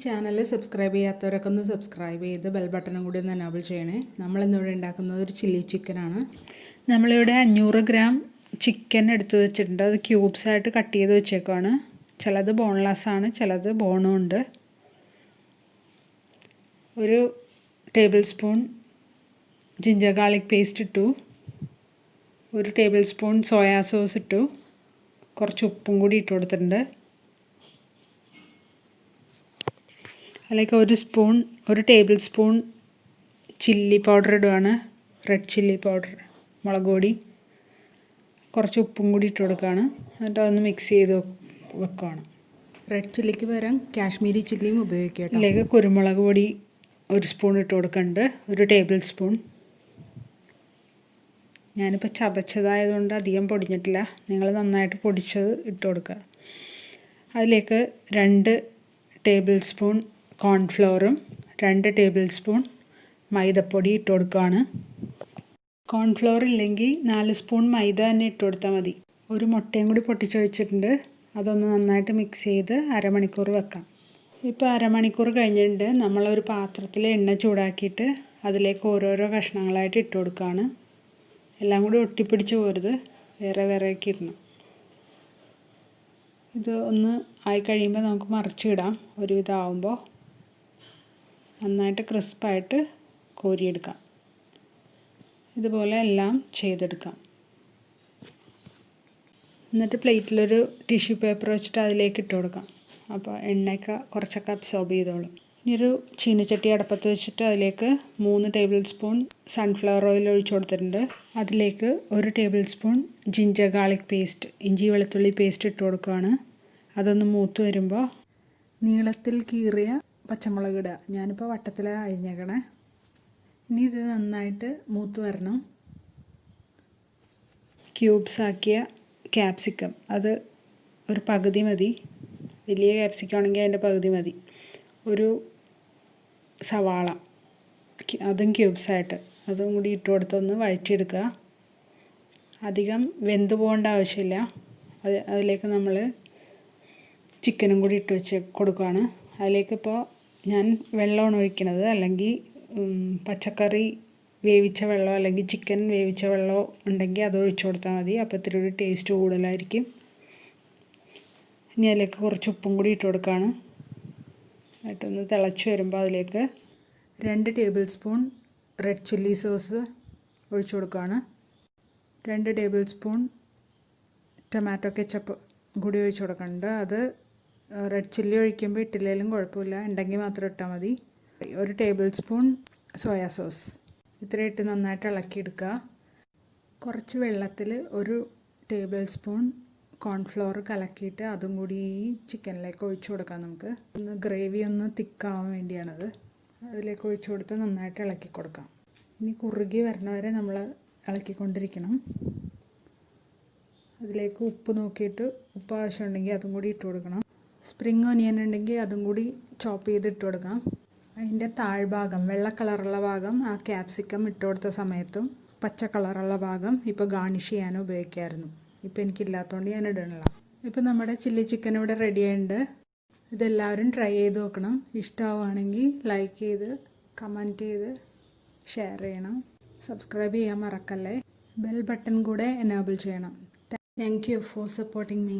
Channel subscribe ചെയ്യാത്തവരൊക്കെ ഒന്ന് subscribe ചെയ്ത് bell ബട്ടണും കൂടി ഒന്ന് എനേബിൾ ചെയ്യണേ. നമ്മളിന്നിവിടെ ഉണ്ടാക്കുന്നത് ഒരു ചില്ലി ചിക്കനാണ്. നമ്മളിവിടെ 500 ഗ്രാം ചിക്കൻ എടുത്ത് വെച്ചിട്ടുണ്ട്. അത് ക്യൂബ്സ് ആയിട്ട് കട്ട് ചെയ്ത് വെച്ചേക്കുവാണ്. ചിലത് ബോൺലെസ് ആണ്, ചിലത് ബോണും ഉണ്ട്. ഒരു table spoon ginger garlic paste ഇട്ടു. ഒരു ടേബിൾ സ്പൂൺ സോയാ സോസ് ഇട്ടു. കുറച്ച് ഉപ്പും കൂടി ഇട്ട് കൊടുത്തിട്ടുണ്ട്. അതിലേക്ക് ഒരു ടേബിൾ സ്പൂൺ ചില്ലി പൗഡർ ഇടുകയാണ്. റെഡ് ചില്ലി പൗഡർ, മുളക് പൊടി. കുറച്ച് ഉപ്പും കൂടി ഇട്ട് കൊടുക്കുകയാണ്. എന്നിട്ട് അതൊന്ന് മിക്സ് ചെയ്ത് വെക്കുകയാണ്. റെഡ് ചില്ലിക്ക് പകരം കാശ്മീരി ചില്ലിയും ഉപയോഗിക്കാം. അതിലേക്ക് കുരുമുളക് പൊടി ഒരു സ്പൂൺ ഇട്ട് കൊടുക്കുന്നുണ്ട്, ഒരു ടേബിൾ സ്പൂൺ. ഞാനിപ്പോൾ ചതച്ചതായതുകൊണ്ട് അധികം പൊടിഞ്ഞിട്ടില്ല. നിങ്ങൾ നന്നായിട്ട് പൊടിച്ചത് ഇട്ട് കൊടുക്കുക. അതിലേക്ക് 2 ടേബിൾ സ്പൂൺ കോൺഫ്ലവറും 2 ടേബിൾ സ്പൂൺ മൈദപ്പൊടി ഇട്ട് കൊടുക്കുകയാണ്. കോൺഫ്ലവർ ഇല്ലെങ്കിൽ 4 സ്പൂൺ മൈദ തന്നെ ഇട്ട് കൊടുത്താൽ മതി. ഒരു മുട്ടയും കൂടി പൊട്ടിച്ച് വെച്ചിട്ടുണ്ട്. അതൊന്ന് നന്നായിട്ട് മിക്സ് ചെയ്ത് അരമണിക്കൂർ വെക്കാം. ഇപ്പോൾ അരമണിക്കൂർ കഴിഞ്ഞിട്ടുണ്ട്. നമ്മളൊരു പാത്രത്തിൽ എണ്ണ ചൂടാക്കിയിട്ട് അതിലേക്ക് ഓരോരോ കഷ്ണങ്ങളായിട്ട് ഇട്ട് കൊടുക്കുകയാണ്. എല്ലാം കൂടി ഒട്ടിപ്പിടിച്ച് പോരുത്, വേറെ വേറെയൊക്കെ ഇടണം. ഇത് ഒന്ന് ആയി കഴിയുമ്പോൾ നമുക്ക് മറിച്ചിടാം. ഒരുവിധം ആവുമ്പോൾ നന്നായിട്ട് ക്രിസ്പായിട്ട് കോരിയെടുക്കാം. ഇതുപോലെ എല്ലാം ചെയ്തെടുക്കാം. എന്നിട്ട് പ്ലേറ്റിലൊരു ടിഷ്യൂ പേപ്പർ വെച്ചിട്ട് അതിലേക്ക് ഇട്ട് കൊടുക്കാം. അപ്പോൾ എണ്ണയൊക്കെ കുറച്ചൊക്കെ അബ്സോർബ് ചെയ്തോളും. ഇനി ഒരു ചീനച്ചട്ടി അടുപ്പത്ത് വെച്ചിട്ട് അതിലേക്ക് 3 ടേബിൾ സ്പൂൺ സൺഫ്ലവർ ഓയിൽ ഒഴിച്ചു കൊടുത്തിട്ടുണ്ട്. അതിലേക്ക് 1 table spoon ginger garlic paste, ഇഞ്ചി വെളുത്തുള്ളി പേസ്റ്റ് ഇട്ട് കൊടുക്കുകയാണ്. അതൊന്ന് മൂത്ത് വരുമ്പോൾ നീളത്തിൽ കീറിയ പച്ചമുളക് ഇടുക. ഞാനിപ്പോൾ വട്ടത്തിലാണ് അരിഞ്ഞേക്കണേ. ഇനി ഇത് നന്നായിട്ട് മൂത്ത് വരണം. ക്യൂബ്സ് ആക്കിയ ക്യാപ്സിക്കം, അത് ഒരു പകുതി മതി. വലിയ ക്യാപ്സിക്കം ആണെങ്കിൽ അതിൻ്റെ പകുതി മതി. ഒരു സവാള, അതും ക്യൂബ്സായിട്ട്, അതും കൂടി ഇട്ട് കൊടുത്തൊന്ന് വഴറ്റിയെടുക്കുക. അധികം വെന്ത് പോകേണ്ട ആവശ്യമില്ല. അതിലേക്ക് നമ്മൾ ചിക്കനും കൂടി ഇട്ട് വെച്ച് കൊടുക്കുകയാണ്. അതിലേക്കിപ്പോൾ ഞാൻ വെള്ളമാണ് ഒഴിക്കുന്നത്. അല്ലെങ്കിൽ പച്ചക്കറി വേവിച്ച വെള്ളം അല്ലെങ്കിൽ ചിക്കൻ വേവിച്ച വെള്ളം ഉണ്ടെങ്കിൽ അത് ഒഴിച്ചു കൊടുത്താൽ മതി. അപ്പോൾ ഇത്തിരി ഒരു ടേസ്റ്റ് കൂടുതലായിരിക്കും. ഇനി അതിലേക്ക് കുറച്ച് ഉപ്പും കൂടി ഇട്ട് കൊടുക്കുകയാണ്. എന്നിട്ടൊന്ന് തിളച്ച് വരുമ്പോൾ അതിലേക്ക് 2 table spoon red chilli sauce ഒഴിച്ചു കൊടുക്കുകയാണ്. 2 ടേബിൾ സ്പൂൺ ടൊമാറ്റോ കെച്ചപ്പ് കൂടി ഒഴിച്ചു കൊടുക്കുന്നുണ്ട്. അത് റെഡ് ചില്ലി ഒഴിക്കുമ്പോൾ ഇട്ടില്ലെങ്കിലും കുഴപ്പമില്ല, ഉണ്ടെങ്കിൽ മാത്രം ഇട്ടാൽ മതി. 1 ടേബിൾ സ്പൂൺ സോയാ സോസ്. ഇത്ര ഇട്ട് നന്നായിട്ട് ഇളക്കിയെടുക്കുക. കുറച്ച് വെള്ളത്തിൽ 1 ടേബിൾ സ്പൂൺ കോൺഫ്ലവർ കലക്കിയിട്ട് അതും കൂടി ഈ ചിക്കനിലേക്ക് ഒഴിച്ചു കൊടുക്കാം. നമുക്ക് ഗ്രേവി ഒന്ന് തിക്കാവാൻ വേണ്ടിയാണത്. അതിലേക്ക് ഒഴിച്ചു കൊടുത്ത് നന്നായിട്ട് ഇളക്കി കൊടുക്കാം. ഇനി കുറുകി വരണവരെ നമ്മൾ ഇളക്കിക്കൊണ്ടിരിക്കണം. അതിലേക്ക് ഉപ്പ് നോക്കിയിട്ട് ഉപ്പ് ആവശ്യമുണ്ടെങ്കിൽ അതും കൂടി ഇട്ട് കൊടുക്കണം. സ്പ്രിംഗ് ഒനിയൻ ഉണ്ടെങ്കിൽ അതും കൂടി ചോപ്പ് ചെയ്ത് ഇട്ട് കൊടുക്കാം. അതിൻ്റെ താഴ്ഭാഗം, വെള്ള കളറുള്ള ഭാഗം ആ ക്യാപ്സിക്കം ഇട്ട് കൊടുത്ത സമയത്തും പച്ച കളറുള്ള ഭാഗം ഇപ്പോൾ ഗാർണിഷ് ചെയ്യാനും ഉപയോഗിക്കാമായിരുന്നു. ഇപ്പോൾ എനിക്കില്ലാത്തതുകൊണ്ട് ഞാൻ ഇടണില്ല. ഇപ്പോൾ നമ്മുടെ ചില്ലി ചിക്കൻ ഇവിടെ റെഡി ആയിട്ടുണ്ട്. ഇതെല്ലാവരും ട്രൈ ചെയ്ത് നോക്കണം. ഇഷ്ടമാവുകയാണെങ്കിൽ ലൈക്ക് ചെയ്ത് കമൻറ്റ് ചെയ്ത് ഷെയർ ചെയ്യണം. സബ്സ്ക്രൈബ് ചെയ്യാൻ മറക്കല്ലേ. ബെൽ ബട്ടൺ കൂടെ എനേബിൾ ചെയ്യണം. Thank you for supporting me.